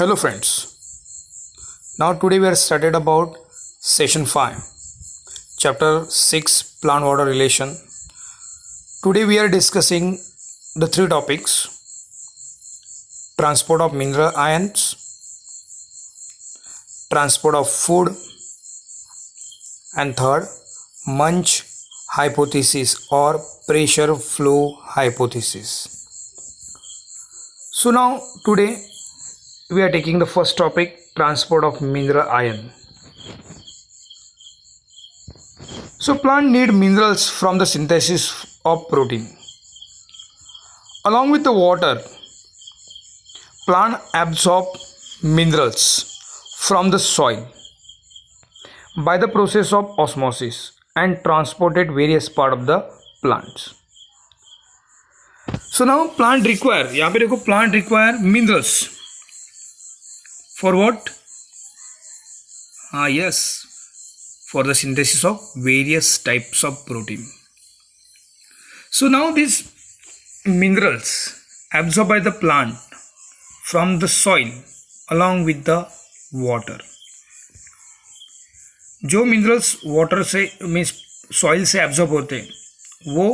Hello friends. Now today we are started about session 5, chapter 6, plant water relation. Today we are discussing the three topics: transport of mineral ions, transport of food, and third, Munch hypothesis or pressure flow hypothesis. So now today we are taking the first topic, transport of mineral ion. So plant need minerals from the synthesis of protein. Along with the water, plant absorb minerals from the soil by the process of osmosis and transported various part of the plants. So now plant require, यहाँ पे देखो plant require minerals. For what? Yes, for the synthesis of various types of protein. So now these minerals absorbed by the plant from the soil along with the water. जो minerals water से means soil से absorb होते हैं वो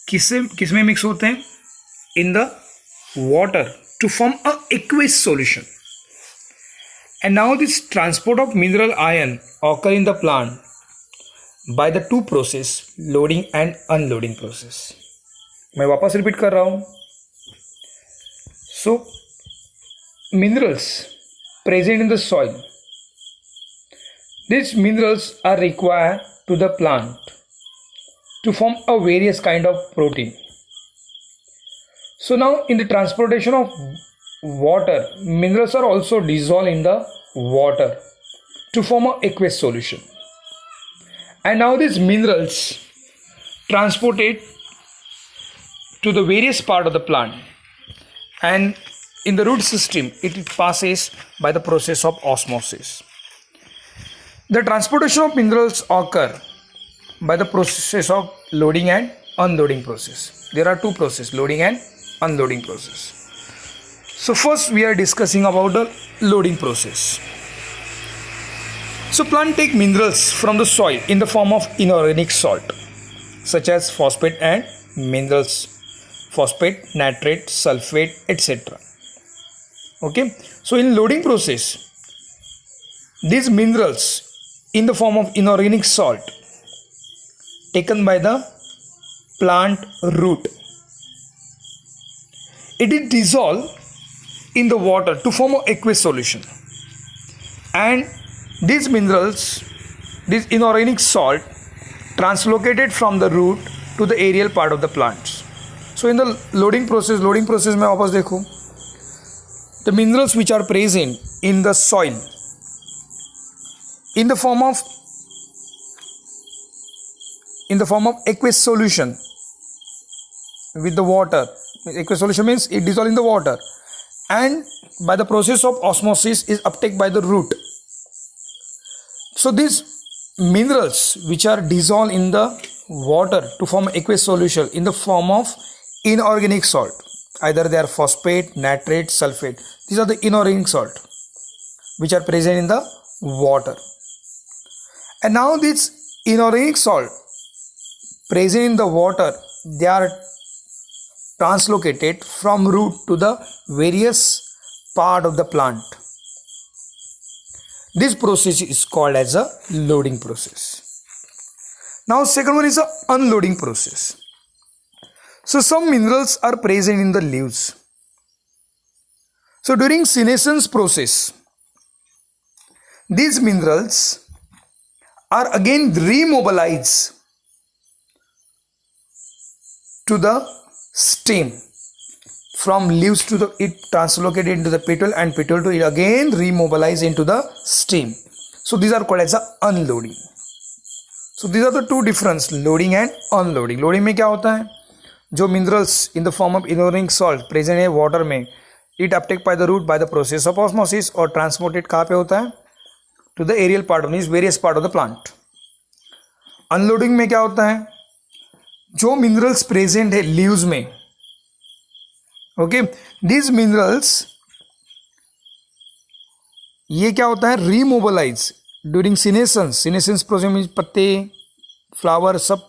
किस में mix होते हैं? In the water to form a aqueous solution. And now this transport of mineral ion occur in the plant by the two process, loading and unloading process. मैं वापस रिपीट कर रहा हूँ. So minerals present in the soil, these minerals are required to the plant to form a various kind of protein. So now in the transportation of water, minerals are also dissolved in the water to form an aqueous solution. And now these minerals transported to the various part of the plant, and in the root system it passes by the process of osmosis. The transportation of minerals occur by the process of loading and unloading process. There are two processes, loading and unloading process. So first we are discussing about the loading process. So plant take minerals from the soil in the form of inorganic salt such as phosphate and minerals, phosphate, nitrate, sulfate, etc. Okay, so in loading process these minerals in the form of inorganic salt taken by the plant root, it is dissolved in the water to form an aqueous solution, and these minerals, this inorganic salt translocated from the root to the aerial part of the plants. So in the loading process में वापस देखो, the minerals which are present in the soil in the form of aqueous solution with the water. Aqueous solution means it dissolves in the water, and by the process of osmosis is uptake by the root. So these minerals which are dissolved in the water to form aqueous solution in the form of inorganic salt, either they are phosphate, nitrate, sulfate, these are the inorganic salt which are present in the water. And now this inorganic salt present in the water, they are translocated from root to the various part of the plant. This process is called as a loading process. Now second one is a unloading process. So some minerals are present in the leaves. So during senescence process, these minerals are again remobilized to the stem. From leaves to the, it translocated into the petal, and petal to it again remobilized into the stem. So these are called as a unloading. So these are the two difference, loading and unloading. Loading में क्या होता है? जो minerals in the form of inorganic salt present है water में, it uptake by the root by the process of osmosis और transported कहाँ पे होता है? To the aerial part of, means various part of the plant. Unloading में क्या होता है? जो minerals present है leaves में, okay, these minerals ये क्या होता है, रीमोबलाइज during senescence. Senescence process means पत्ते, फ्लावर सब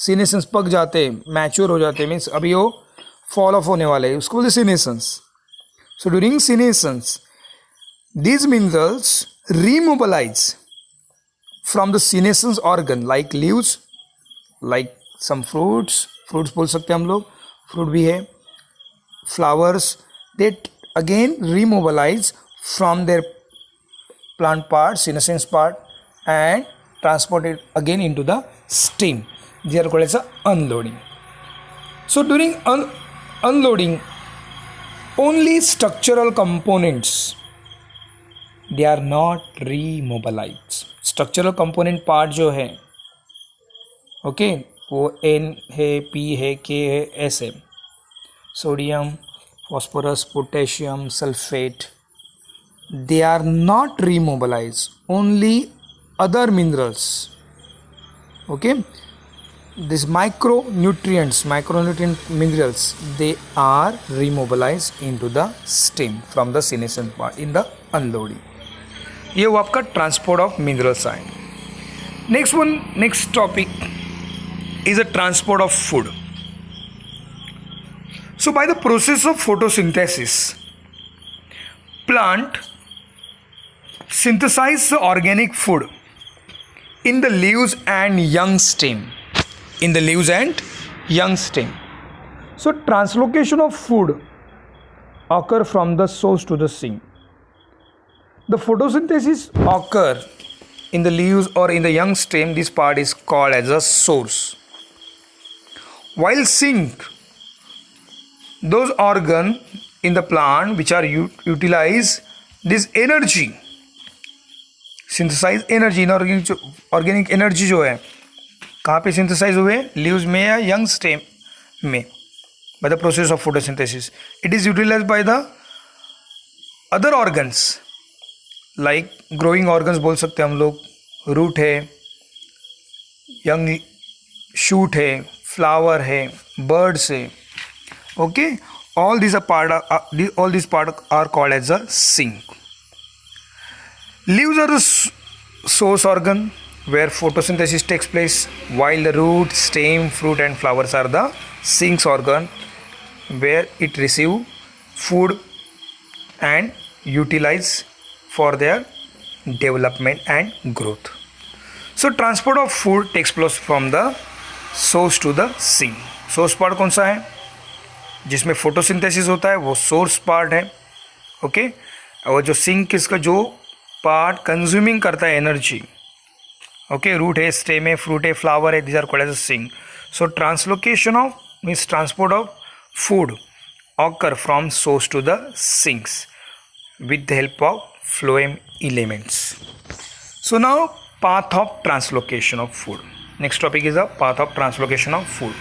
सीनेसेंस पक जाते, मैच्योर हो जाते, मीन्स अभी वो फॉल ऑफ होने वाले, उसको बोलते senescence. So during senescence these minerals remobilize from the senescence organ like leaves, like some fruits बोल सकते हैं हम लोग, फ्रूट भी है, flowers, they again remobilize from their plant part, senescence part, and transport it again into the stem. They are called as a unloading. So during unloading, only structural components, they are not remobilized. Structural component part जो है, okay, वो N है, P है, K है, S है, sodium, phosphorus, potassium, sulphate, they are not remobilized. Only other minerals, okay, these micronutrient minerals, they are remobilized into the stem from the senescent part in the unloading. ये वो आपका transport of minerals आए. Next topic is a transport of food. So by the process of photosynthesis, plant synthesize the organic food in the leaves and young stem. So translocation of food occur from the source to the sink. The photosynthesis occur in the leaves or in the young stem. This part is called as a source. While sink, those organs in the plant which are utilize this energy, synthesize energy, organic energy जो है कहाँ पे synthesize हुए, leaves में या young stem में, by the process of photosynthesis. It is utilized by the other organs, like growing organs बोल सकते हैं हम लोग, रूट है, यंग शूट है, फ्लावर है, बर्ड्स है, okay, all these part are called as a sink. Leaves are the source organ where photosynthesis takes place, while the root, stem, fruit and flowers are the sinks organ where it receive food and utilize for their development and growth. So transport of food takes place from the source to the sink. Source part कौन सा है, जिसमें photosynthesis होता है, वो source part है, okay. और जो सिंक इसका जो पार्ट कंज्यूमिंग करता है एनर्जी, ओके, रूट है, स्टेम है, फ्रूट है, फ्लावर है, these are called as a sink. So translocation of means transport of food occur from source to the sinks with the help of phloem elements. So now path of translocation of food. Next topic is the path of translocation of food.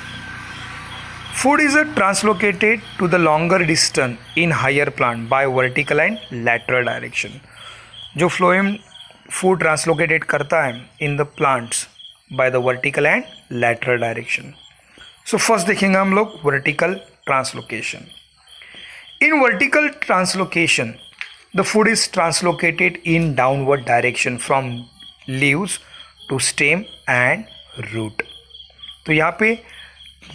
Food is translocated to the longer distance in higher plant by vertical and lateral direction. जो phloem food translocated करता है in the plants by the vertical and lateral direction. So first देखेंगे हम लोग vertical translocation. In vertical translocation, the food is translocated in downward direction from leaves to stem and root. तो यहाँ पे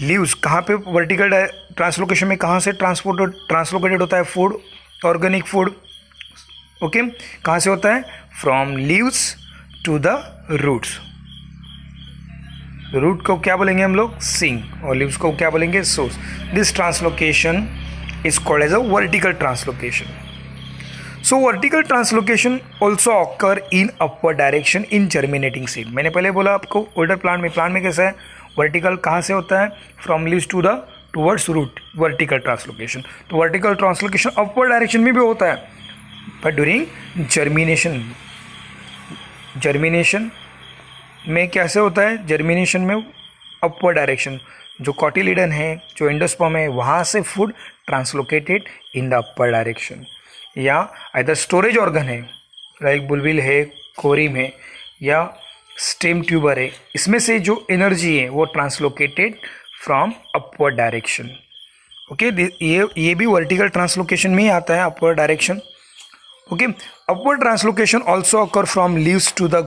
leaves कहाँ पे vertical translocation में कहाँ से translocated होता है फूड, ऑर्गेनिक फूड, ओके, कहाँ से होता है, from leaves to the roots. Root को क्या बोलेंगे हम लोग, सिंक, और लीव्स को क्या बोलेंगे, source. This translocation is called as a vertical translocation. So vertical translocation also occur in upward direction in germinating seed. मैंने पहले बोला आपको older plant में कैसा है, vertical कहाँ से होता है, from leaves to the towards root, vertical translocation. तो vertical translocation upward direction में भी होता है, but during germination में कैसे होता है, germination में upward direction, जो कॉटिलिडन है, जो एंडोस्पर्म है, वहाँ से food translocated in the upper direction. या आइदर स्टोरेज ऑर्गन है, लाइक बुलबिल है, कोरिम है, या स्टेम ट्यूबर है, इसमें से जो एनर्जी है वो translocated from upward direction, okay. ये भी वर्टिकल ट्रांसलोकेशन में ही आता है, upward direction, Okay, upward translocation also occur from leaves to the